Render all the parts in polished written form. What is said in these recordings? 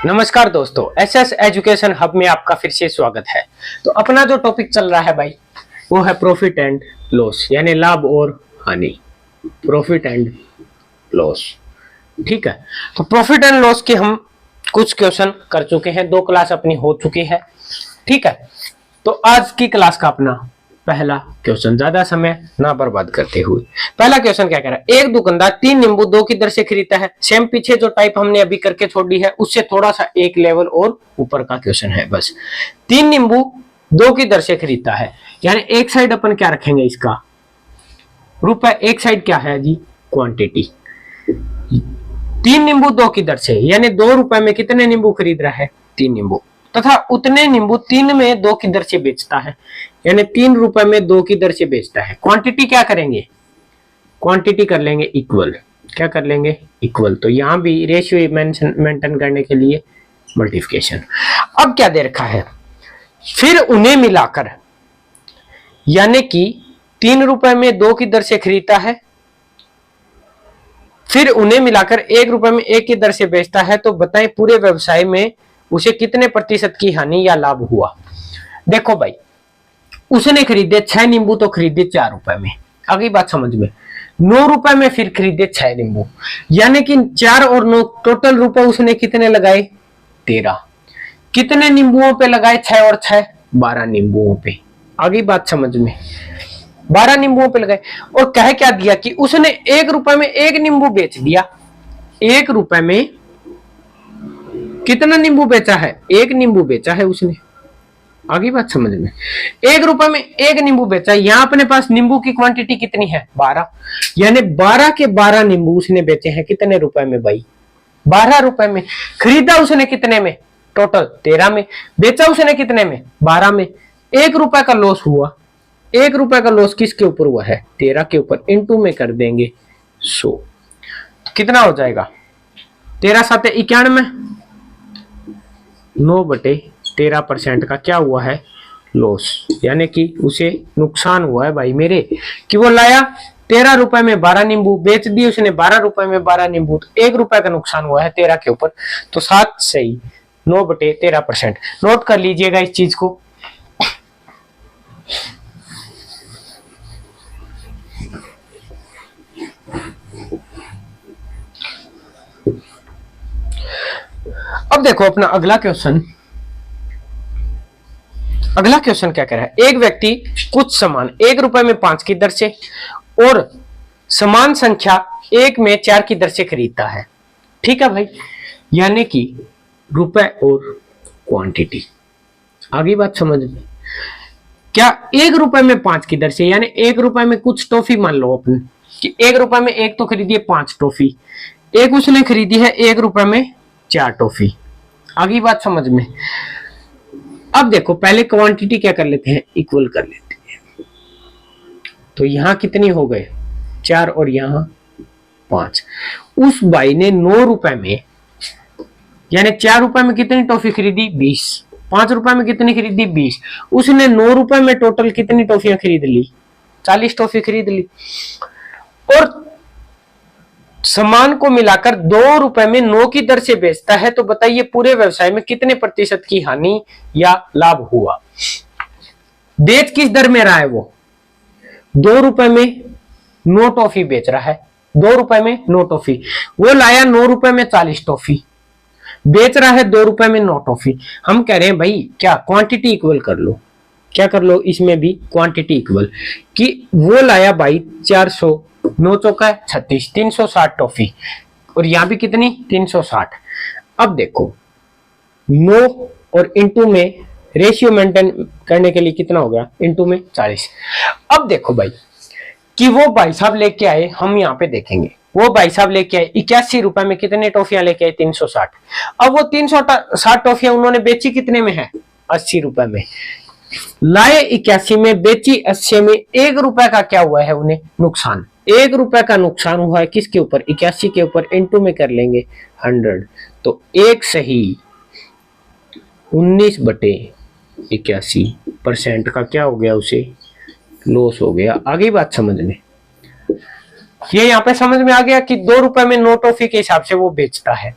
नमस्कार दोस्तों, SS education hub में आपका फिर से स्वागत है। तो अपना जो टॉपिक चल रहा है भाई वो है प्रॉफिट एंड लॉस, यानी लाभ और हानि। प्रॉफिट एंड लॉस, ठीक है। तो प्रॉफिट एंड लॉस के हम कुछ क्वेश्चन कर चुके हैं, 2 क्लास अपनी हो चुकी है, ठीक है। तो आज की क्लास का अपना पहला क्वेश्चन, ज्यादा समय ना बर्बाद करते हुए, पहला क्वेश्चन क्या कह रहा है। एक दुकानदार 3 नींबू 2 की दर से खरीदता है। सेम पीछे जो टाइप हमने अभी करके छोड़ी है उससे थोड़ा सा एक लेवल और ऊपर का क्वेश्चन है। बस 3 नींबू 2 की दर से खरीदता है, यानी एक साइड अपन क्या रखेंगे, इसका रुपए, एक साइड क्या है जी, क्वांटिटी। 3 नींबू 2 की दर से, यानी 2 रुपए में कितने नींबू खरीद रहा है, 3 नींबू, तथा उतने नींबू 3 में 2 की दर से बेचता है, यानी 3 रुपए में 2 की दर से बेचता है। क्वांटिटी क्या करेंगे, क्वांटिटी कर लेंगे इक्वल। क्या कर लेंगे, इक्वल। तो यहां भी रेशियो मेंटेन करने के लिए मल्टीप्लिकेशन। अब क्या दे रखा है, फिर उन्हें मिलाकर, यानी कि 3 रुपए में 2 की दर से खरीदता है, फिर उन्हें मिलाकर 1 रुपए में 1 की दर से बेचता है। तो बताएं पूरे व्यवसाय में उसे कितने प्रतिशत की हानि या लाभ हुआ। देखो भाई, उसने खरीदे 6 नींबू तो खरीदे 4 रुपए में, आगे बात समझ में। 9 रुपए में फिर खरीदे 6 नींबू, यानी कि 4 और 9 टोटल रुपए उसने कितने लगाए, 13। कितने नींबुओं पे लगाए, 6 और 6 12 नींबुओं पे, आगे बात समझ में। 12 नींबुओं पे लगाए और कह क्या दिया कि उसने 1 रुपए में 1 नींबू बेच दिया। 1 रुपए में कितना नींबू बेचा है, 1 नींबू बेचा है उसने, आगे बात समझ में। 1 रुपए में 1 नींबू बेचा। यहां अपने पास नींबू की क्वांटिटी कितनी है, 12, यानी 12 के 12 नींबू उसने बेचे हैं कितने रुपए में भाई, 12 रुपए में। खरीदा उसने कितने में, टोटल 13 में। बेचा उसने कितने में, 12 में। 1 रुपए का लॉस हुआ। 1 रुपए का लॉस किसके ऊपर हुआ है, 13 के ऊपर। इनटू में कर देंगे 100, तो कितना हो जाएगा, 13 7 91, 9/13% का क्या हुआ है, लॉस, यानी कि उसे नुकसान हुआ है भाई मेरे, कि वो लाया 13 रुपए में 12 नींबू, बेच दिए उसने 12 रुपए में 12 नींबू, तो 1 रुपए का नुकसान हुआ है 13 के ऊपर। तो 7 सही, 9/13%। नोट कर लीजिएगा इस चीज को। अब देखो अपना अगला क्वेश्चन। अगला क्वेश्चन क्या कह रहा है, एक व्यक्ति कुछ सामान 1 रुपए में 5 की दर से और समान संख्या 1 में 4 की दर से खरीदता है, ठीक है भाई, यानी कि रुपए और क्वांटिटी, आगे बात समझ में। क्या 1 रुपए में 5 की दर से, यानी 1 रुपए में कुछ टॉफी मान लो अपन कि 1 रुपए में एक तो खरीदी है 5 टॉफी, एक उसने खरीदी है 1 रुपए में 4 टॉफी, आगे बात समझ में। अब देखो पहले क्वांटिटी क्या कर लेते हैं, इक्वल कर लेते हैं। तो यहां कितनी हो गए, 4 और यहां 5। उस भाई ने 9 रुपए में, यानी 4 रुपए में कितनी टॉफी खरीदी, 20। 5 रुपए में कितनी खरीदी, 20। उसने 9 रुपए में टोटल कितनी टॉफियां खरीद ली, 40 टॉफी खरीद ली। और सामान को मिलाकर 2 रुपए में 9 की दर से बेचता है। तो बताइए पूरे व्यवसाय में कितने प्रतिशत की हानि या लाभ हुआ। बेच किस दर में रहा है वो, 2 रुपए में 9 टॉफी बेच रहा है, 2 रुपए में 9 टॉफी। वो लाया 9 रुपए में 40 टॉफी, बेच रहा है 2 रुपए में 9 टॉफी। हम कह रहे हैं भाई क्या, क्वांटिटी इक्वल कर लो। क्या कर लो, इसमें भी क्वांटिटी इक्वल, कि वो लाया भाई 400, 9 चौका 36, 360 टॉफी, और यहां भी कितनी, 360। अब देखो 9 और इंटू में रेशियो मेंटेन करने के लिए कितना हो गया, इंटू में 40। अब देखो भाई कि वो भाई साहब लेके आए, हम यहाँ पे देखेंगे, वो भाई साहब लेके आए 81 रुपए में कितने टॉफियां लेके आए, 360। अब वो 360 टॉफियां उन्होंने बेची कितने में है, 80 रुपए में। लाए 81 में, बेची 80 में, 1 रुपए का क्या हुआ है उन्हें, नुकसान। 1 रुपए का नुकसान हुआ है किसके ऊपर, 81 के ऊपर। इनटू में कर लेंगे 100, तो 1 सही 19/81% का क्या हो गया, उसे लॉस हो गया। आगे बात समझ में, ये यहाँ पे समझ में आ गया कि 2 रुपए में 9 टॉफी के हिसाब से वो बेचता है।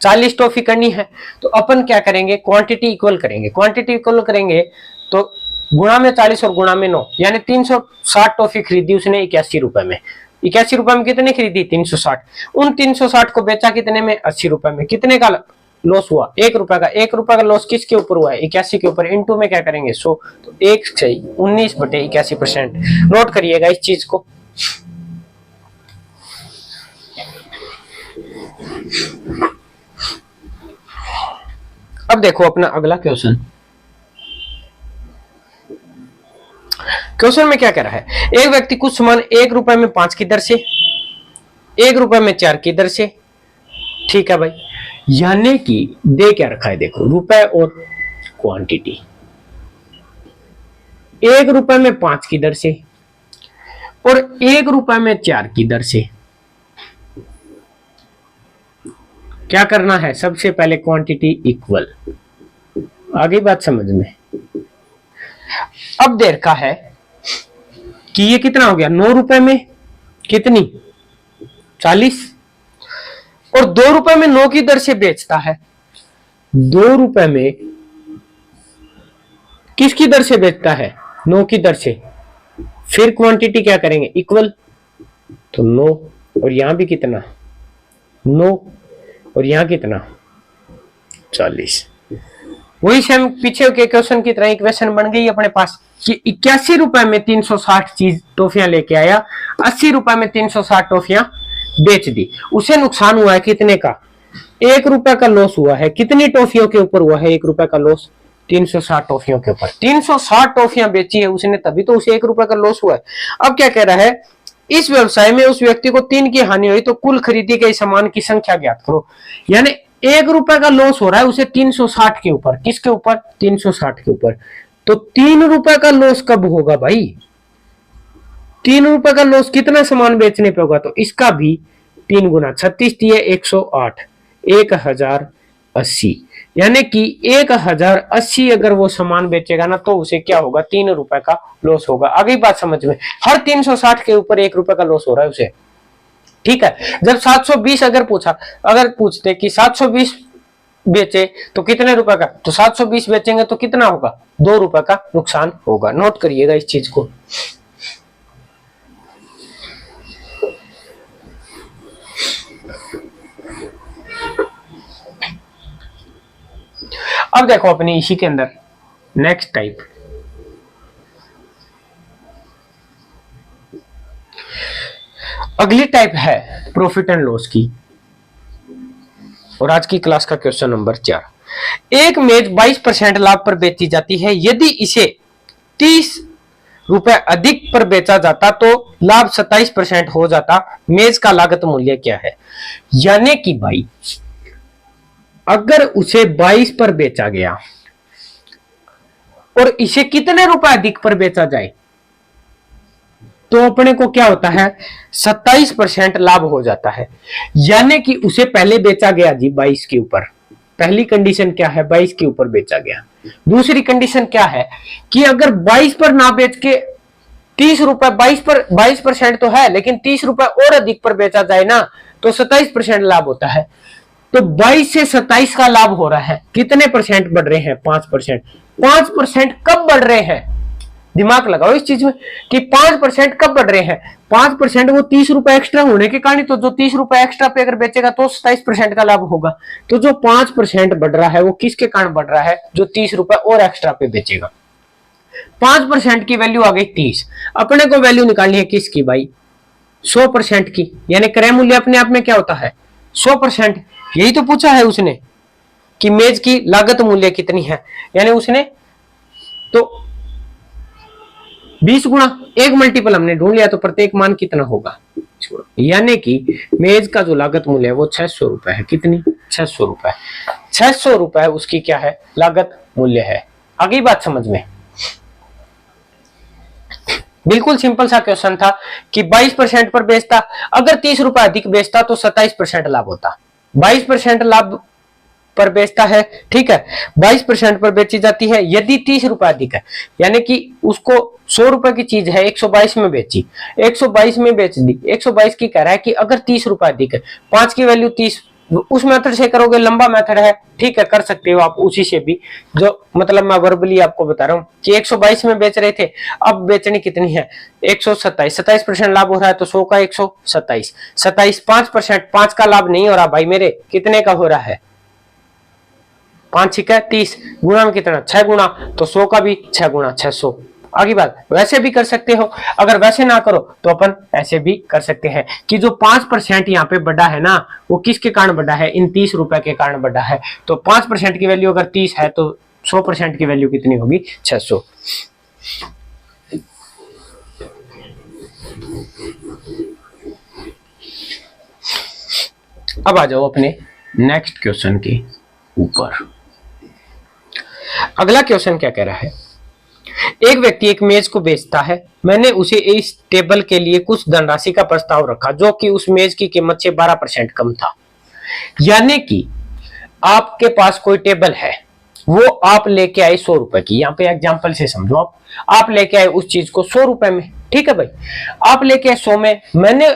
40 टॉफी करनी है, तो अपन क्या करेंगे, क्वांटिटी इक्वल करेंगे। क्वांटिटी इक्वल करेंगे तो गुणा में 40 और गुणा में 9, यानी 360 टॉफी खरीदी उसने 81 रुपए में। 81 रुपए में कितने खरीदी, 360। उन 360 को बेचा कितने में, 80 रुपए में। कितने का लॉस हुआ, 1 रुपए का। 1 रुपए का लॉस किसके ऊपर हुआ है, 81 के ऊपर। इनटू में क्या करेंगे, 100, तो 19/81%। नोट करिएगा इस चीज को। अब देखो अपना अगला क्वेश्चन। क्वेश्चन में क्या कह रहा है, एक व्यक्ति कुछ सामान 1 रुपए में 5 की दर से, 1 रुपए में 4 की दर से, ठीक है भाई, यानी कि दे क्या रखा है, देखो रुपए और क्वांटिटी। 1 रुपए में 5 की दर से और 1 रुपए में 4 की दर से। क्या करना है, सबसे पहले क्वांटिटी इक्वल। आगे बात समझ में। अब देर का है कि ये कितना हो गया, 9 रुपए में कितनी, 40, और 2 रुपए में 9 की दर से बेचता है। 2 रुपए में किसकी दर से बेचता है, 9 की दर से। फिर क्वांटिटी क्या करेंगे, इक्वल, तो 9, और यहां भी कितना, 9, और यहां कितना, 40। वही सेम पीछे के क्वेश्चन की तरह इक्वेशन बन गई अपने पास कि 81 रुपए में 360 चीज टॉफियां लेके आया, 80 रुपए में 360 टॉफियां बेच दी। उसे नुकसान हुआ है कितने का, 1 रुपए का लॉस हुआ है। कितनी टॉफियों के ऊपर हुआ है 1 रुपए का लॉस, 360 टॉफियों के ऊपर। 360 टॉफियां बेची है उसने, तभी तो उसे 1 रुपए का लॉस हुआ है। अब क्या कह रहा है, इस व्यवसाय में उस व्यक्ति को 3 की हानि हुई, तो कुल खरीदी गई सामान की संख्या ज्ञात करो। यानी 1 रुपए का लॉस हो रहा है उसे 360 के ऊपर। किसके ऊपर, 360 के ऊपर। तो 3 रुपए का लॉस कब होगा भाई, 3 रुपए का लॉस कितना सामान बेचने पे होगा, तो इसका भी 3 गुना, 36 दिए 108, 1080, यानी कि 1080 अगर वो सामान बेचेगा ना, तो उसे क्या होगा, 3 रुपए का लॉस होगा। आगे बात समझ में, हर 360 के ऊपर 1 रुपए का लॉस हो रहा है उसे, ठीक है। जब 720 अगर पूछते कि 720 बेचे तो कितने रुपए का, तो 720 बेचेंगे तो कितना होगा, 2 रुपए का नुकसान होगा। नोट करिएगा इस चीज को। अब देखो अपनी इसी के अंदर नेक्स्ट टाइप, अगली टाइप है प्रॉफिट एंड लॉस की, और आज की क्लास का क्वेश्चन नंबर 4। एक मेज 22% लाभ पर बेची जाती है, यदि इसे 30 रुपए अधिक पर बेचा जाता तो लाभ 27% हो जाता, मेज का लागत मूल्य क्या है। यानी कि भाई अगर उसे 22 पर बेचा गया और इसे कितने रुपए अधिक पर बेचा जाए, तो अपने को क्या होता है, 27% लाभ हो जाता है। यानी कि उसे पहले बेचा गया जी 22 के ऊपर, पहली कंडीशन क्या है, 22 के ऊपर बेचा गया। दूसरी कंडीशन क्या है कि अगर 22 पर ना बेच के 30 रुपए, 22% तो है, लेकिन 30 रुपए और अधिक पर बेचा जाए ना, तो 27% लाभ होता है। तो 22 से 27 का लाभ हो रहा है, कितने परसेंट बढ़ रहे हैं, 5%। 5% कब बढ़ रहे हैं, दिमाग लगाओ इस चीज में कि 5% कब बढ़ रहे हैं। 5% वो 30 रुपए एक्स्ट्रा होने के कारण, तो जो 30 रुपए एक्स्ट्रा पे अगर बेचेगा तो 27% का लाभ होगा। तो जो 5% बढ़ रहा है वो किसके कारण बढ़ रहा है, जो 30 रुपए और एक्स्ट्रा पे बेचेगा। 5% की वैल्यू आ गई 30। अपने को वैल्यू निकालनी है किसकी भाई, 100% की। यानी क्रय मूल्य अपने आप में क्या होता है, 100%। यही तो पूछा है उसने कि मेज की लागत मूल्य कितनी है, यानी उसने तो 20 गुणा 1 मल्टीपल हमने ढूंढ लिया, तो प्रत्येक मान कितना होगा, यानी कि मेज का जो लागत मूल्य है वो 600 रुपए है। कितनी, 600 रुपए। 600 रुपए उसकी क्या है, लागत मूल्य है। आगे बात समझ में, बिल्कुल सिंपल सा क्वेश्चन था कि 22% पर बेचता, अगर 30 रुपए अधिक बेचता तो 27% लाभ होता। 22% लाभ पर बेचता है, ठीक है, 22% पर बेची जाती है। यदि 30 रुपए अधिक है, यानी कि उसको 100 रुपए की चीज है 122 में बेची, 122 में बेच दी, 122 की कह रहा है कि अगर 30 रुपए अधिक है, 5 की वैल्यू 30 उस मेथड से करोगे, लंबा मेथड है, ठीक है कर सकते हो आप उसी से भी, जो मतलब मैं वर्बली आपको बता रहा हूँ कि 122 में बेच रहे थे, अब बेचनी कितनी है 127, 27% लाभ हो रहा है तो 100 का 127, 27 5%, 5 का लाभ नहीं हो रहा भाई मेरे, कितने का हो रहा है 5 6 30, गुणा में कितना 6 गुना, तो 100 का भी 6 गुना 600। आगे बात वैसे भी कर सकते हो, अगर वैसे ना करो तो अपन ऐसे भी कर सकते हैं कि जो 5% यहाँ पे बढ़ा है ना, वो किसके कारण बढ़ा है, इन 30 रुपए के कारण बढ़ा है। तो 5% की वैल्यू अगर 30 है तो 100% की वैल्यू कितनी होगी 600। अब आ जाओ अपने नेक्स्ट क्वेश्चन के ऊपर। अगला क्वेश्चन क्या कह रहा है, एक व्यक्ति एक मेज को बेचता है, मैंने उसे इस टेबल के लिए कुछ धनराशि का प्रस्ताव रखा जो कि उस मेज की कीमत से 12% कम था। यानी कि आपके पास कोई टेबल है, वो आप लेके आए 100 रुपए की, यहाँ पे एग्जांपल से समझो, आप लेके आए उस चीज को 100 रुपए में, ठीक है भाई, आप लेके आए 100 में, मैंने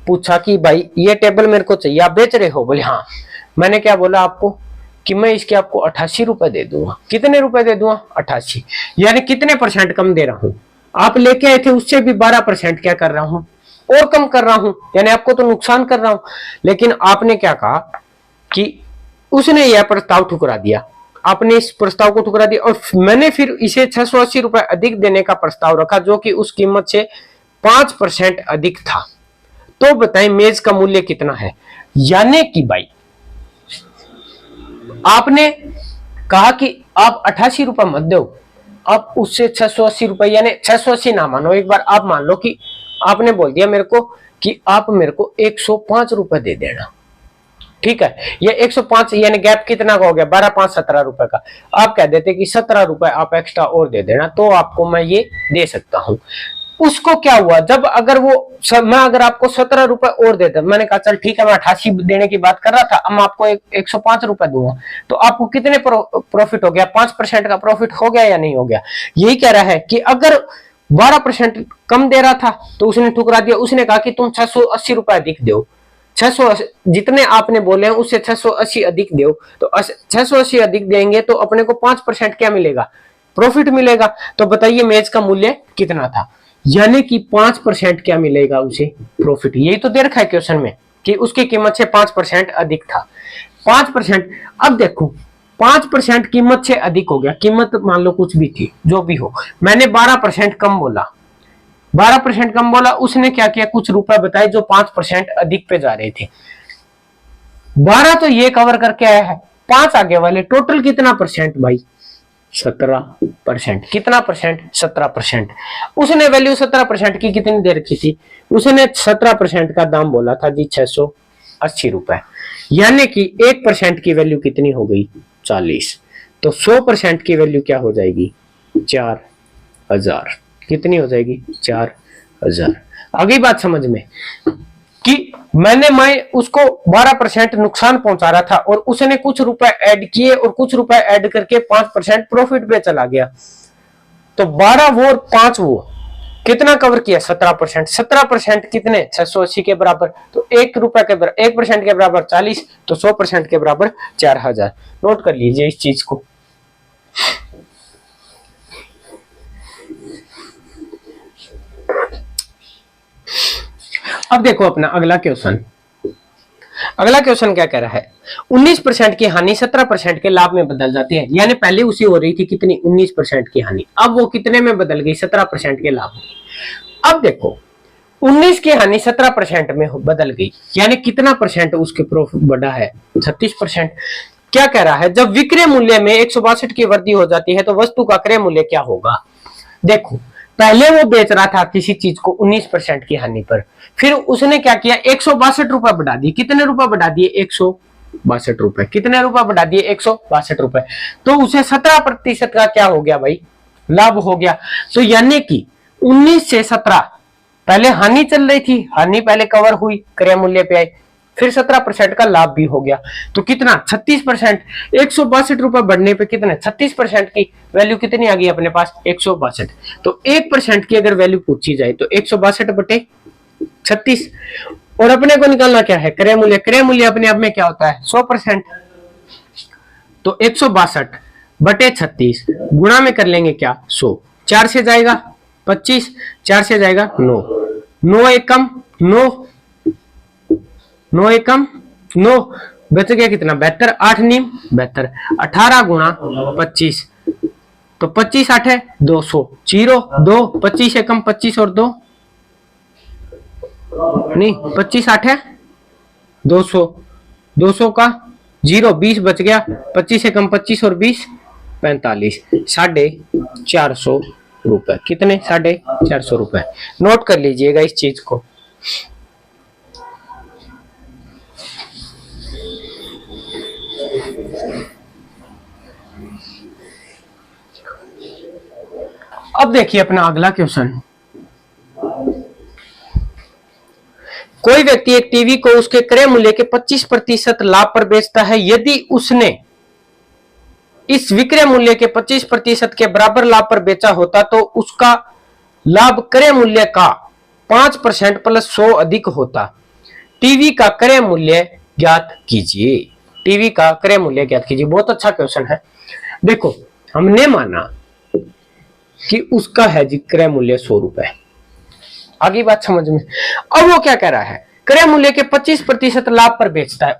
पूछा कि भाई ये टेबल मेरे को चाहिए, आप बेच रहे हो, बोले हाँ। मैंने क्या बोला आपको कि मैं इसके आपको 88 रुपए दे दूंगा। कितने रुपए दे दूंगा 88, यानी कितने % कम दे रहा हूं, आप लेके आए थे उससे भी 12% क्या कर रहा हूं और कम कर रहा हूं, यानी आपको तो नुकसान कर रहा हूं। लेकिन आपने क्या कहा कि उसने यह प्रस्ताव ठुकरा दिया, आपने इस प्रस्ताव को ठुकरा दिया और मैंने फिर इसे 680 रुपए अधिक देने का प्रस्ताव रखा जो कि उस कीमत से 5% अधिक था। तो बताएं मेज का मूल्य कितना है। यानी कि भाई आपने कहा कि आप 88 रुपए मत दो, आप उससे 680 रुपए, यानी 680 ना मानो, एक बार आप मान लो कि आपने बोल दिया मेरे को कि आप मेरे को 105 रुपए दे देना, ठीक है। ये 105 यानी गैप कितना का हो गया 12 5 17 रुपए का, आप कह देते कि 17 रुपए आप एक्स्ट्रा और दे देना, तो आपको मैं ये दे सकता हूं। उसको क्या हुआ, जब अगर वो मैं अगर आपको 17 रुपए और देता, मैंने कहा चल ठीक है मैं 88 देने की बात कर रहा था, अब मैं आपको 105 रुपए दूंगा, तो आपको कितने प्रॉफिट हो गया, 5% का प्रॉफिट हो गया या नहीं हो गया। यही कह रहा है कि अगर 12% कम दे रहा था तो उसने ठुकरा दिया, उसने कहा कि तुम 680 रुपए अधिक दो, 680 जितने आपने बोले हैं उससे 680 अधिक दो, तो 680 अधिक देंगे तो अपने को 5% क्या मिलेगा, प्रॉफिट मिलेगा। तो बताइए मेज का मूल्य कितना था, यानी कि 5% क्या मिलेगा उसे प्रॉफिट। यही तो दे रखा है क्वेश्चन में कि उसकी कीमत से 5% अधिक था, 5%। अब देखो 5% कीमत से अधिक हो गया, कीमत मान लो कुछ भी थी, जो भी हो, मैंने 12% कम बोला, 12% कम बोला, उसने क्या किया कुछ रुपए बताए जो 5% अधिक पे जा रहे थे। 12 तो ये कवर करके आया है, 5 आगे वाले टोटल कितना % भाई 17%। कितना %, 17%। उसने वैल्यू 17% की कितनी दे रखी थी, उसने 17% का दाम बोला था जी 680 रुपए, यानी कि 1% की वैल्यू कितनी हो गई 40, तो 100% की वैल्यू क्या हो जाएगी 4000, कितनी हो जाएगी 4000। आगे बात समझ में कि मैं उसको 12% नुकसान पहुंचा रहा था और उसने कुछ रुपए ऐड किए और कुछ रुपए ऐड करके 5% प्रॉफिट पे चला गया, तो 12 वो और 5 वो कितना कवर किया 17%, 17% कितने 680 के बराबर, तो 1% के बराबर 40, तो 100% के बराबर 4000। नोट कर लीजिए इस चीज को। अब देखो अपना अगला क्वेश्चन, अगला क्वेश्चन क्या कह रहा है, 19% की हानि 17% के लाभ में बदल जाती है। यानी पहले उसी हो रही थी कितनी 19% की हानि, अब वो कितने में बदल गई 17% के लाभ। अब देखो 19 की हानि 17% में बदल गई, यानी कितना % उसके प्रॉफिट बढ़ा है 36%। क्या कह रहा है, जब विक्रय मूल्य में 162 की वृद्धि हो जाती है तो वस्तु का क्रय मूल्य क्या होगा। देखो पहले वो बेच रहा था किसी चीज को 19% की हानि पर, फिर उसने क्या किया 162 रुपए बढ़ा दिए, कितने रुपए बढ़ा दिए 162 रुपए, कितने रुपए बढ़ा दिए 162 रुपए, तो उसे 17% का क्या हो गया भाई लाभ हो गया। तो यानी कि 19 से 17 पहले हानि चल रही थी, हानि पहले कवर हुई क्रय मूल्य पे आई, फिर 17% का लाभ भी हो गया, तो कितना 36%, 162 रुपए बढ़ने पे कितने 36% की वैल्यू कितनी आ गई अपने पास 162। तो 1% की अगर वैल्यू पूछी जाए तो 162 बटे 36, और अपने को निकालना क्या है, क्रय मूल्य। क्रय मूल्य अपने आप में क्या होता है, 100%। तो 162 बटे 36 गुणा में कर लेंगे क्या, 100। 4 से जाएगा 25, 4 से जाएगा 9, 9 एकम 9, 9 एकम 9, बच गया कितना, 72, 8 नीम 72, 18 गुणा 25, तो 25 8 है 200, 0 2, 25 एकम 25 और 2 नहीं, 25 8 है 200, 200 का 0 20 बच गया, 25 एकम 25 और 20 45, 450 रुपए। कितने, 450 रुपए। नोट कर लीजिएगा इस चीज को। अब देखिए अपना अगला क्वेश्चन। कोई व्यक्ति एक टीवी को उसके क्रय मूल्य के 25% लाभ पर बेचता है। यदि उसने इस विक्रय मूल्य के 25% के बराबर लाभ पर बेचा होता तो उसका लाभ क्रय मूल्य का 5% प्लस 100 अधिक होता। टीवी का क्रय मूल्य ज्ञात कीजिए। टीवी का क्रय मूल्य ज्ञात कीजिए। बहुत अच्छा क्वेश्चन है। देखो, हमने माना कि उसका है जी क्रय मूल्य 100 रुपए। आगे बात समझ में। अब वो क्या कह रहा है, क्रय मूल्य के 25% लाभ पर बेचता है।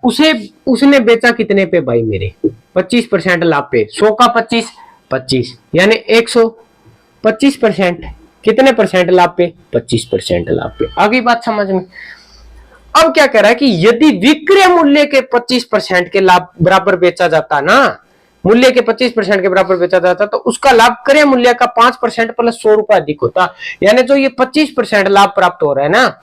उसने बेचा कितने पे भाई मेरे, 25% लाभ पे। 100 का 25 25 यानी 125%। कितने परसेंट लाभ पे, 25% लाभ पे। आगे बात समझ में। अब क्या कह रहा है कि यदि विक्रय मूल्य के 25% के लाभ बराबर बेचा जाता ना, मूल्य के 25% के बराबर बेचा जाता तो उसका लाभ क्रय मूल्य का 5% प्लस 100 रुपए अधिक होता। यानी जो ये 25% लाभ प्राप्त हो रहा है ना,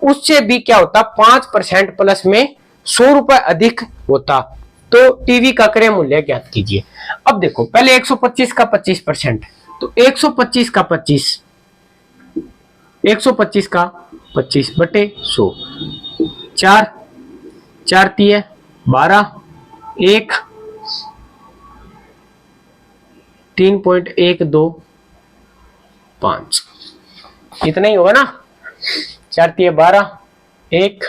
उससे भी क्या होता, 5% प्लस में 100 रुपए अधिक होता। तो टीवी का क्रय मूल्य ज्ञात कीजिए। अब देखो, पहले 125 का 25%, तो 125 का 25, 125 का 25 बटे 100, 4 4 3 12, 1 3.125, इतना ही होगा ना। 4 3 12, 1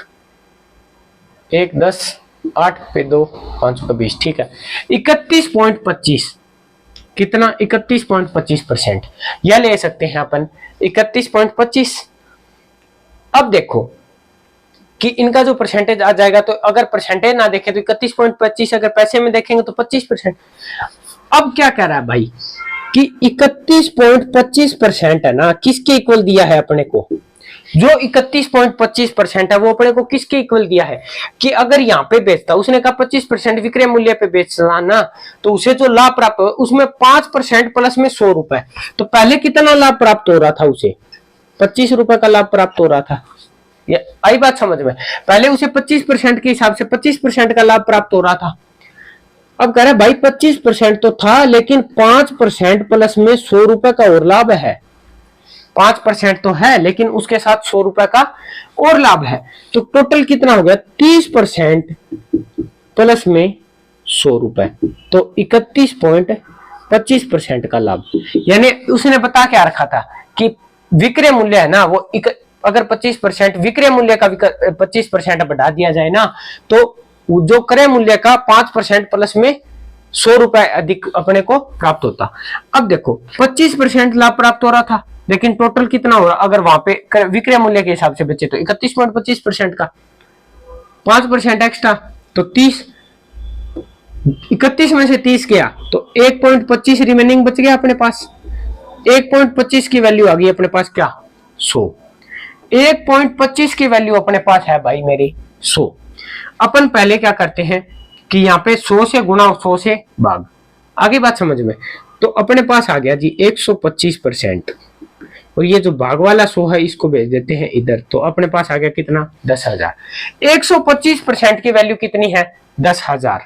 1 10, 8 पे 2 5 का 20, ठीक है। 31.25, कितना, 31.25%, यह ले सकते हैं अपन 31.25। अब देखो कि इनका जो परसेंटेज आ जाएगा, तो अगर परसेंटेज ना देखें तो 31.25, अगर पैसे में देखेंगे तो 25%। अब क्या कह रहा है भाई कि 31.25% है ना, किसके इक्वल दिया है अपने को, जो 31.25% है वो अपने को किसके इक्वल दिया है कि अगर यहाँ पे बेचता, उसने कहा 25% विक्रय मूल्य पे बेचना ना, तो उसे जो लाभ प्राप्त हो उसमें 5% प्लस में 100 रुपए। तो पहले कितना लाभ प्राप्त हो रहा था, उसे 25 रुपए का लाभ प्राप्त हो रहा था। ये आई बात समझ में। पहले उसे 25% के हिसाब से 25% का लाभ प्राप्त हो रहा था। अब कह रहे भाई 25% तो था, लेकिन 5% प्लस में 100 रुपए का और लाभ है। 5% तो है, लेकिन उसके साथ 100 रुपए का और लाभ है। तो टोटल कितना हो गया, 30% प्लस में 100 रुपए, तो 31.25% का लाभ। यानी उसने बता क्या रखा था कि विक्रय मूल्य है ना, वो अगर 25% विक्रय मूल्य का 25% बढ़ा दिया जाए ना, तो जो क्रय मूल्य का 5% प्लस में 100 रुपए अधिक अपने को प्राप्त होता। अब देखो 25% लाभ प्राप्त हो रहा था, लेकिन टोटल कितना हो रहा, अगर वहां पे विक्रय मूल्य के हिसाब से बचे तो 31.25% का 5% एक्स्ट्रा, तो 30, 31 में से 30 गया तो 1.25 रिमेनिंग बच गया अपने पास। 1.25 की वैल्यू आ गई अपने पास क्या, 100। 1.25 की वैल्यू अपने पास है भाई मेरी 100। अपन पहले क्या करते हैं कि यहाँ पे 100 से गुणा और 100 से भाग। आगे बात समझ में। तो अपने पास आ गया जी 125%, और ये जो भाग वाला 100 है इसको भेज देते हैं इधर, तो अपने पास आ गया कितना, 10,000। 125% की वैल्यू कितनी है, 10,000।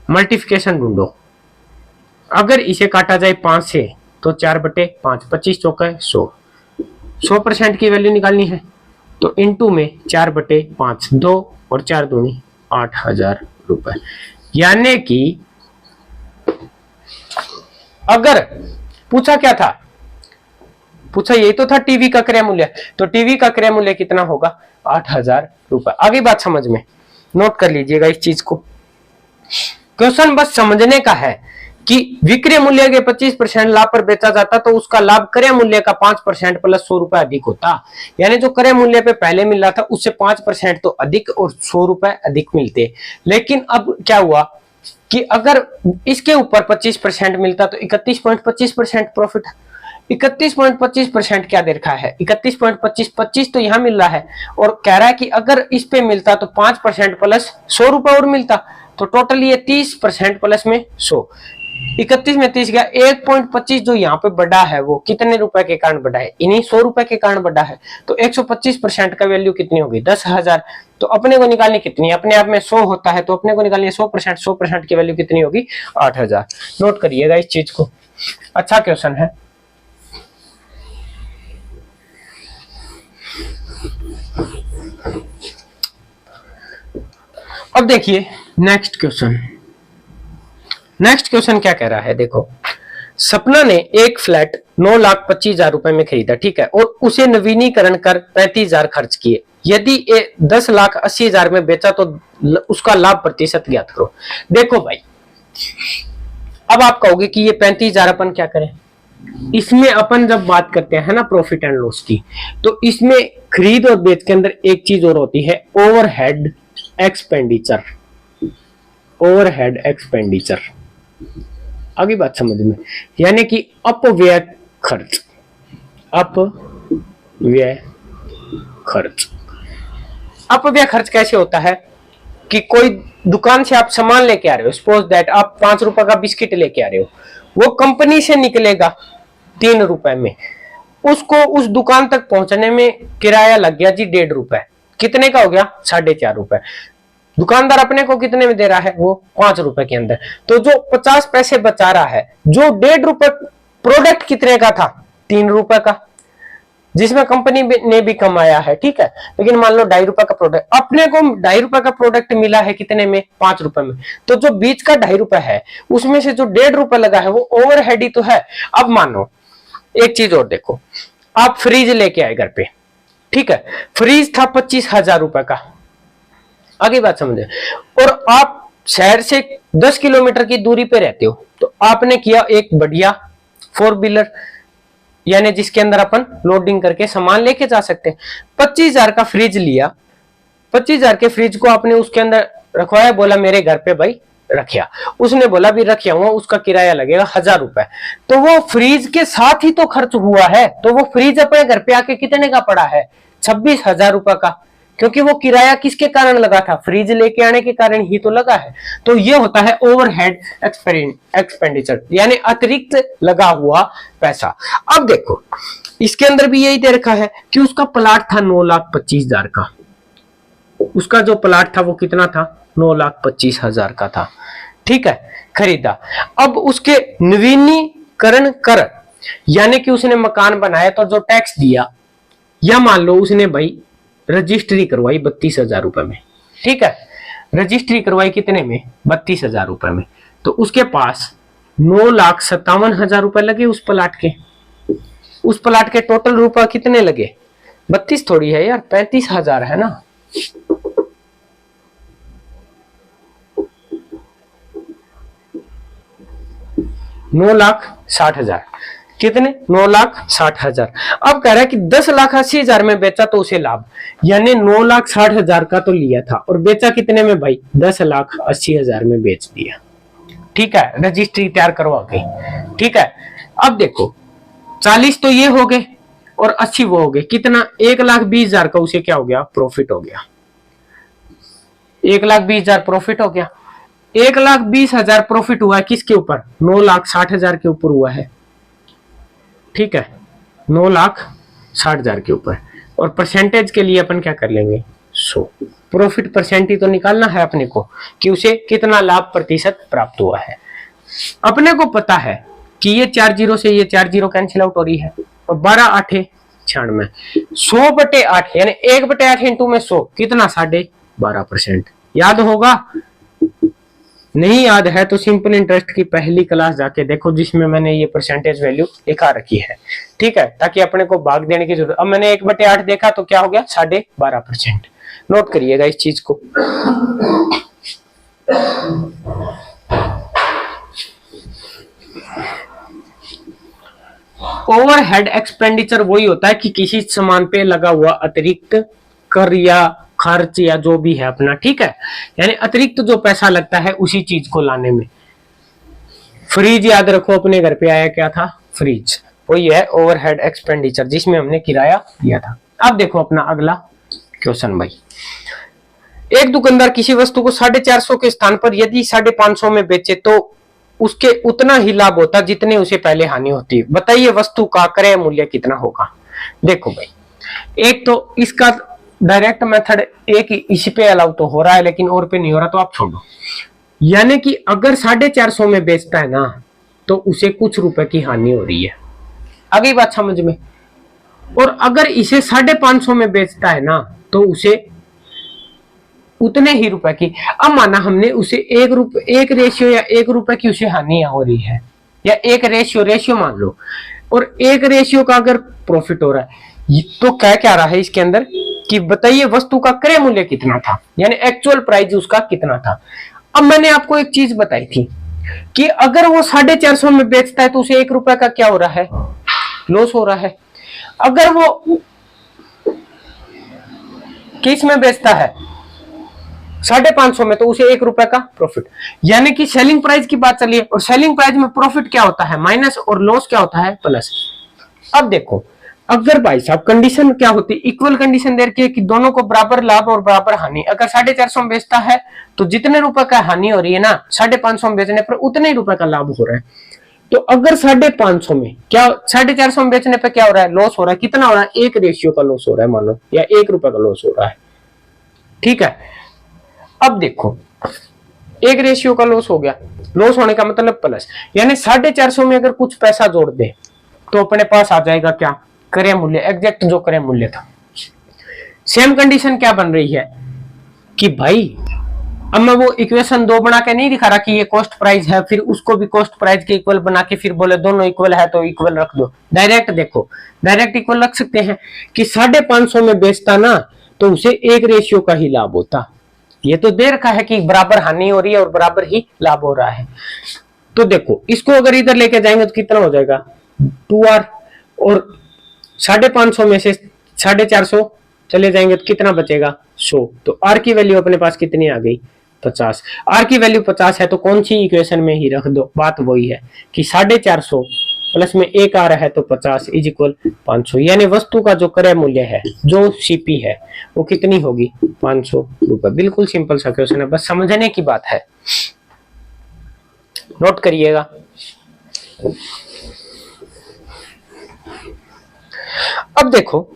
मल्टीप्लिकेशन ढूंढो। अगर इसे काटा जाए 5 से तो 4/5, 25 चौका 100। 100% की वैल्यू निकालनी है तो इनटू में 4/5, 2 और 4 दूनी 8,000 रुपए। यानी कि अगर पूछा क्या था, पूछा यही तो था टीवी का क्रय मूल्य, तो टीवी का क्रय मूल्य कितना होगा, 8,000 रुपए। आगे बात समझ में, नोट कर लीजिएगा इस चीज को। क्वेश्चन बस समझने का है कि विक्रय मूल्य के 25% लाभ पर बेचा जाता तो उसका लाभ क्रय मूल्य का 5% प्लस 100 रुपए अधिक होता। यानी जो क्रय मूल्य पे पहले मिल रहा था उससे 5% तो अधिक और 100 रुपए अधिक मिलते। लेकिन अब क्या हुआ कि अगर इसके ऊपर 25% मिलता तो 31.25% प्रॉफिट। 31.25% क्या दे रखा है, 31.25 तो यहाँ मिल रहा है और कह रहा है कि अगर इस पे मिलता तो 5% प्लस 100 रुपए और मिलता, तो टोटल ये 30% प्लस में 100, 31 में 30 गया। 1.25 जो यहाँ पे बढ़ा है वो कितने रुपए के कारण बढ़ा है, इन्हीं 100 रुपए के कारण बढ़ा है। तो 125% का वैल्यू कितनी होगी, 10,000। तो अपने को निकालनी कितनी, अपने आप में 100 होता है तो अपने को निकालनी 100% की वैल्यू कितनी होगी, 8,000। नोट करिएगा इस चीज को, अच्छा क्वेश्चन है। अब देखिए नेक्स्ट क्वेश्चन। नेक्स्ट क्वेश्चन क्या कह रहा है, देखो सपना ने एक फ्लैट 9,25,000 रुपए में खरीदा, ठीक है, और उसे नवीनीकरण कर 35,000 खर्च किए। यदि ये 10,80,000 में बेचा तो उसका लाभ प्रतिशत ज्ञात करो। देखो भाई, अब आप कहोगे कि ये 35,000 अपन क्या करें, इसमें अपन जब बात करते हैं ना प्रॉफिट एंड लॉस की, तो इसमें खरीद और बेच के अंदर एक चीज और होती है, ओवरहेड एक्सपेंडिचर। ओवरहेड एक्सपेंडिचर, आगे बात समझ में, यानी कि अपव्यय खर्च। अपव्यय खर्च, अपव्यय खर्च कैसे होता है कि कोई दुकान से आप सामान लेके आ रहे हो, सपोज दैट आप 5 रुपए का बिस्किट लेके आ रहे हो, वो कंपनी से निकलेगा 3 रुपए में, उसको उस दुकान तक पहुंचने में किराया लग गया जी 1.5 रुपए, कितने का हो गया, 4.5 रुपए। दुकानदार अपने को कितने में दे रहा है, वो 5 रुपए के अंदर। तो जो 50 पैसे बचा रहा है, जो 1.5 रुपए प्रोडक्ट कितने का था, 3 रुपए का, जिसमें कंपनी ने भी कमाया है, ठीक है। लेकिन मान लो 2.5 रुपए का प्रोडक्ट, अपने को 2.5 रुपए का प्रोडक्ट मिला है कितने में, 5 रुपए में। तो जो बीच का 2.5 रुपए है उसमें से जो 1.5 रुपए लगा है वो ओवरहेड ही तो है। अब मानो एक चीज और देखो, आप फ्रिज लेके आए घर पे, ठीक है, फ्रिज था 25,000 रुपए का, आगे बात समझे, और आप शहर से 10 किलोमीटर की दूरी पे रहते हो, तो आपने किया एक बढ़िया 4 व्हीलर, यानी जिसके अंदर अपन लोडिंग करके सामान लेके जा सकते हैं। 25,000 का फ्रिज लिया, 25,000 के फ्रिज को आपने उसके अंदर रखवाया, बोला मेरे घर पे भाई रखिया, उसने बोला भी रखिया हुआ, उसका किराया लगेगा 1,000 रुपए। तो वो फ्रिज के साथ ही तो खर्च हुआ है, तो वो फ्रिज अपने घर पे आके कितने का पड़ा है, 26,000 रुपए का, क्योंकि वो किराया किसके कारण लगा था, फ्रिज लेके आने के कारण ही तो लगा है। तो ये होता है ओवरहेड एक्सपेंडिचर, यानी अतिरिक्त लगा हुआ पैसा। अब देखो इसके अंदर भी यही दे रखा है कि उसका प्लाट था 9,25,000 का, उसका जो प्लाट था वो कितना था, 9,25,000 का था, ठीक है, खरीदा। अब उसके नवीनीकरण कर, यानी कि उसने मकान बनाया तो जो टैक्स दिया, या मान लो उसने भाई रजिस्ट्री करवाई 32,000 रुपए में, ठीक है, रजिस्ट्री करवाई कितने में, 32,000 रुपए में। तो उसके पास 9,57,000 रुपए लगे उस प्लाट के। उस प्लाट के टोटल रुपए कितने लगे, 32 थोड़ी है यार, 35,000 है ना। $9,60,000, कितने, 9,60,000। अब कह रहा है कि 10,80,000 में बेचा तो उसे लाभ, यानी 9,60,000 का तो लिया था और बेचा कितने में भाई, 10,80,000 में बेच दिया, ठीक है, रजिस्ट्री तैयार करवा के, ठीक है। अब देखो 40 तो ये हो गए और 80 वो हो गए, कितना, 1,20,000 का उसे क्या हो गया, प्रॉफिट हो गया, 1,20,000 प्रॉफिट हो गया। 1,20,000 प्रॉफिट हुआ है किसके ऊपर, 9,60,000 के ऊपर हुआ है, ठीक है, 9,60,000 के ऊपर। और परसेंटेज के लिए अपन क्या कर लेंगे, 100। प्रॉफिट परसेंट ही तो निकालना है अपने को कि उसे कितना लाभ प्रतिशत प्राप्त हुआ है। अपने को पता है कि ये 4 जीरो से ये 4 जीरो कैंसिल आउट हो रही है, और 12 8 96, 100/8 यानी 1/8 इंटू में 100 कितना, 12.5%, याद होगा नहीं याद है तो सिंपल इंटरेस्ट की पहली क्लास जाके देखो, जिसमें मैंने ये परसेंटेज वैल्यू दिखा रखी है। ठीक है, ताकि अपने को भाग देने की जरूरत। अब मैंने 1/8 देखा तो क्या हो गया, 12.5%। नोट करिएगा इस चीज को। ओवरहेड एक्सपेंडिचर वही होता है कि किसी सामान पे लगा हुआ अतिरिक्त कर या खर्च या जो भी है अपना, ठीक है, यानी अतिरिक्त जो पैसा लगता है उसी चीज को लाने में। फ्रिज याद रखो, अपने घर पे आया क्या था, फ्रिज, वही है ओवरहेड एक्सपेंडिचर, जिसमें हमने किराया दिया था। अब देखो अपना अगला क्वेश्चन भाई, एक दुकानदार किसी वस्तु को 450 के स्थान पर यदि 550 में बेचे तो उसके उतना ही लाभ होता जितने उसे पहले हानि होती है। बताइए वस्तु का क्रय मूल्य कितना होगा। देखो भाई, एक तो इसका डायरेक्ट मेथड एक इस पे अलाउ तो हो रहा है, लेकिन और पे नहीं हो रहा, तो आप छोड़ो। यानी कि अगर 450 में बेचता है ना तो उसे कुछ रुपए की हानि हो रही है, आ गई बात समझ में। और अगर इसे 550 में बेचता है ना तो उसे उतने ही रुपए की, अब माना हमने उसे एक रेशियो या 1 रुपए की उसे हानि हो रही है, या एक रेशियो मान लो, और 1 रेशियो का अगर प्रॉफिट हो रहा है, तो क्या रहा है इसके अंदर कि बताइए वस्तु का क्रय मूल्य कितना था, यानी एक्चुअल प्राइस उसका कितना था। अब मैंने आपको एक चीज बताई थी कि अगर वो 450 में बेचता है तो उसे 1 रुपए का क्या हो रहा है, लॉस हो रहा है। अगर वो किस में बेचता है, 550 में, तो उसे 1 रुपए का प्रॉफिट। यानी कि सेलिंग प्राइस की बात चलिए, और सेलिंग प्राइस में प्रॉफिट क्या होता है, माइनस, और लॉस क्या होता है, प्लस। अब देखो, अगर भाई साहब कंडीशन क्या होती है, इक्वल कंडीशन दे रखी है कि दोनों को बराबर लाभ और बराबर हानि। अगर 450 में बेचता है तो जितने रुपए का हानि हो रही है ना, 550 में बेचने पर उतने ही रुपए का लाभ हो रहा है। तो अगर 550 में क्या, 450 में बेचने पर क्या हो रहा है, लॉस हो रहा है। कितना हो रहा है, 1 रेशियो का लॉस हो रहा है मान लो, या 1 रुपए का लॉस हो रहा है। ठीक है, अब देखो 1 रेशियो का लॉस हो गया, लॉस होने का मतलब प्लस, यानी 450 में अगर कुछ पैसा जोड़ दे तो अपने पास आ जाएगा क्या, क्रय मूल्य, एग्जैक्ट जो क्रय मूल्य था। सेम कंडीशन क्या बन रही है कि भाई, अब मैं वो इक्वेशन 2 बना के नहीं दिखा रहा कि ये कॉस्ट प्राइस है, फिर उसको भी कॉस्ट प्राइस के इक्वल बना के फिर बोले दोनों इक्वल है तो इक्वल रख दो। डायरेक्ट देखो, डायरेक्ट इक्वल रख सकते हैं कि 550 में बेचता ना तो उसे 1 रेशियो का ही लाभ होता। ये तो दे रखा है कि बराबर हानि हो रही है और बराबर ही लाभ हो रहा है। तो देखो इसको अगर इधर लेके जाएंगे तो कितना हो जाएगा, 2r, और 550 में से 450 चले जाएंगे तो कितना बचेगा, 100। तो r की वैल्यू अपने पास कितनी आ गई, 50। r की वैल्यू 50 है तो कौन सी इक्वेशन में ही रख दो, बात वही है कि 450 प्लस में 1 आ रहा है तो 50 इज इक्वल 500। यानी वस्तु का जो क्रय मूल्य है, जो सीपी है, वो कितनी होगी, 500 रुपए। बिल्कुल सिंपल सा क्वेश्चन है, बस समझने की बात है, नोट करिएगा। अब देखो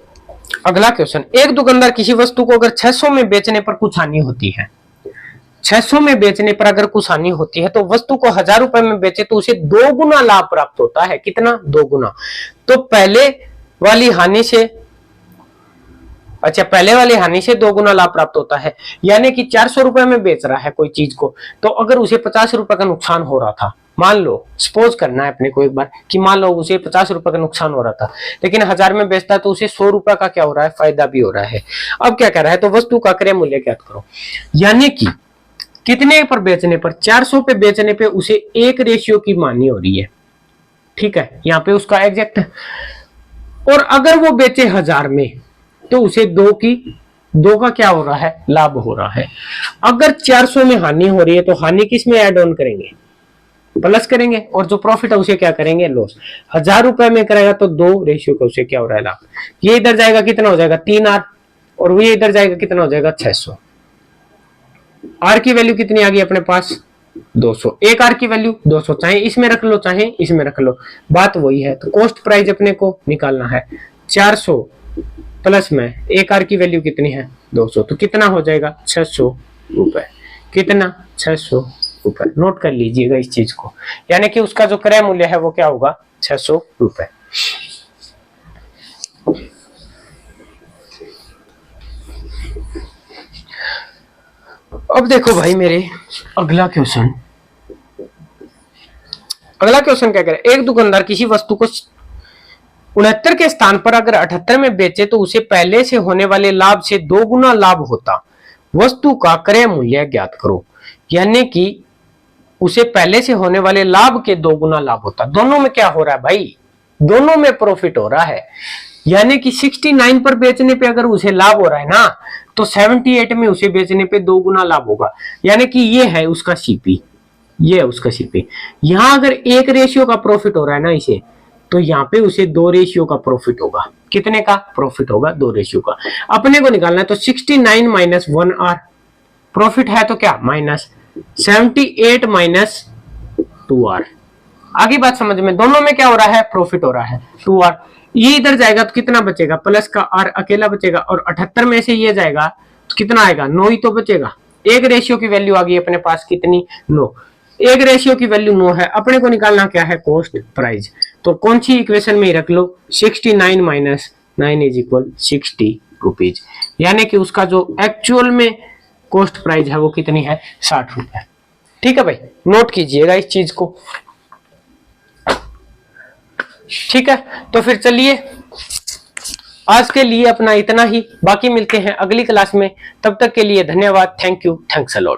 अगला क्वेश्चन, एक दुकानदार किसी वस्तु को अगर 600 में बेचने पर कुछ हानि होती है, 600 में बेचने पर अगर कुछ हानि होती है तो वस्तु को 1000 रुपए में बेचे तो उसे 2 गुना लाभ प्राप्त होता है। कितना, 2 गुना। तो पहले वाली हानि से, अच्छा पहले वाली हानि से 2 गुना लाभ प्राप्त होता है। यानी कि 400 रुपए में बेच रहा है कोई चीज को, तो अगर उसे 50 रुपए का नुकसान हो रहा था, मान लो, सपोज करना है अपने को एक बार कि मान लो उसे 50 रुपए का नुकसान हो रहा था, लेकिन 1000 में बेचता है तो उसे 100 रुपए का क्या हो रहा है, फायदा भी हो रहा है। अब क्या कह रहा है, तो वस्तु का क्रय मूल्य ज्ञात करो। यानी कि कितने पर बेचने पर, 400 पे बेचने पे उसे 1 रेशियो की हानि हो रही है। ठीक है, यहाँ पे उसका एग्जैक्ट। और अगर वो बेचे 1000 में तो उसे 2 का क्या हो रहा है, लाभ हो रहा है। अगर 400 में हानि हो रही है तो हानि किस में ऐड ऑन करेंगे, प्लस करेंगे, और जो प्रॉफिट है उसे क्या करेंगे, लॉस। 1000 रुपए में करेगा तो 2 रेशियो का उसे क्या हो रहा है, लाभ। ये इधर जाएगा कितना हो जाएगा, 3r, और वो इधर जाएगा कितना हो जाएगा, 600। r की वैल्यू कितनी आ गई अपने पास, 200। एक r की वैल्यू 200, चाहे इसमें रख लो चाहे इसमें रख लो, बात वही है। तो कॉस्ट प्राइस अपने को निकालना है, 400 प्लस में 1 r की वैल्यू कितनी है, 200, तो कितना हो जाएगा, 600 रुपए। कितना, 600 रुपए। नोट कर लीजिएगा इस चीज को, यानी कि उसका जो क्रय मूल्य है वो क्या होगा, 600 रुपए। अब देखो भाई मेरे अगला क्वेश्चन, अगला क्वेश्चन क्या कह रहा है, एक दुकानदार किसी वस्तु को 69 के स्थान पर अगर 78 में बेचे तो उसे पहले से होने वाले लाभ से 2 गुना लाभ होता। वस्तु का क्रय मूल्य ज्ञात करो। यानी कि उसे पहले से होने वाले लाभ के 2 गुना लाभ होता। दोनों में क्या हो रहा है भाई, दोनों में प्रॉफिट हो रहा है। यानी कि 69 पर बेचने पे अगर उसे लाभ हो रहा है ना, तो 78 में उसे बेचने पे 2 गुना लाभ होगा। यानी कि ये है उसका सीपी, ये है उसका सीपी। यहां अगर 1 रेशियो का प्रॉफिट हो रहा है ना इसे, तो यहाँ पे उसे 2 रेशियो का प्रॉफिट होगा। कितने का प्रॉफिट होगा, 2 रेशियो का। अपने को निकालना है तो 69 माइनस 1R प्रॉफिट है तो क्या माइनस 78 माइनस 2R। आगे बात समझ में, दोनों में क्या हो रहा है, प्रॉफिट हो रहा है 2R। ये इधर जाएगा तो कितना बचेगा, प्लस का R अकेला बचेगा, और 78 में से ये जाएगा तो कितना आएगा, 9 ही तो बचेगा। 1 रेशियो की वैल्यू आ गई अपने पास, कितनी, 9। 1 रेशियो की वैल्यू 9 है। अपने को निकालना क्या है, कॉस्ट प्राइस। तो कौन सी इक्वेशन में ही रख लो, 69 माइनस 9 इज इक्वल 60 रुपीज। यानी कि उसका जो एक्चुअल में कॉस्ट प्राइस है वो कितनी है, 60 रुपए। ठीक है भाई, नोट कीजिएगा इस चीज को। ठीक है, तो फिर चलिए आज के लिए अपना इतना ही, बाकी मिलते हैं अगली क्लास में। तब तक के लिए धन्यवाद, thank you, thanks a lot.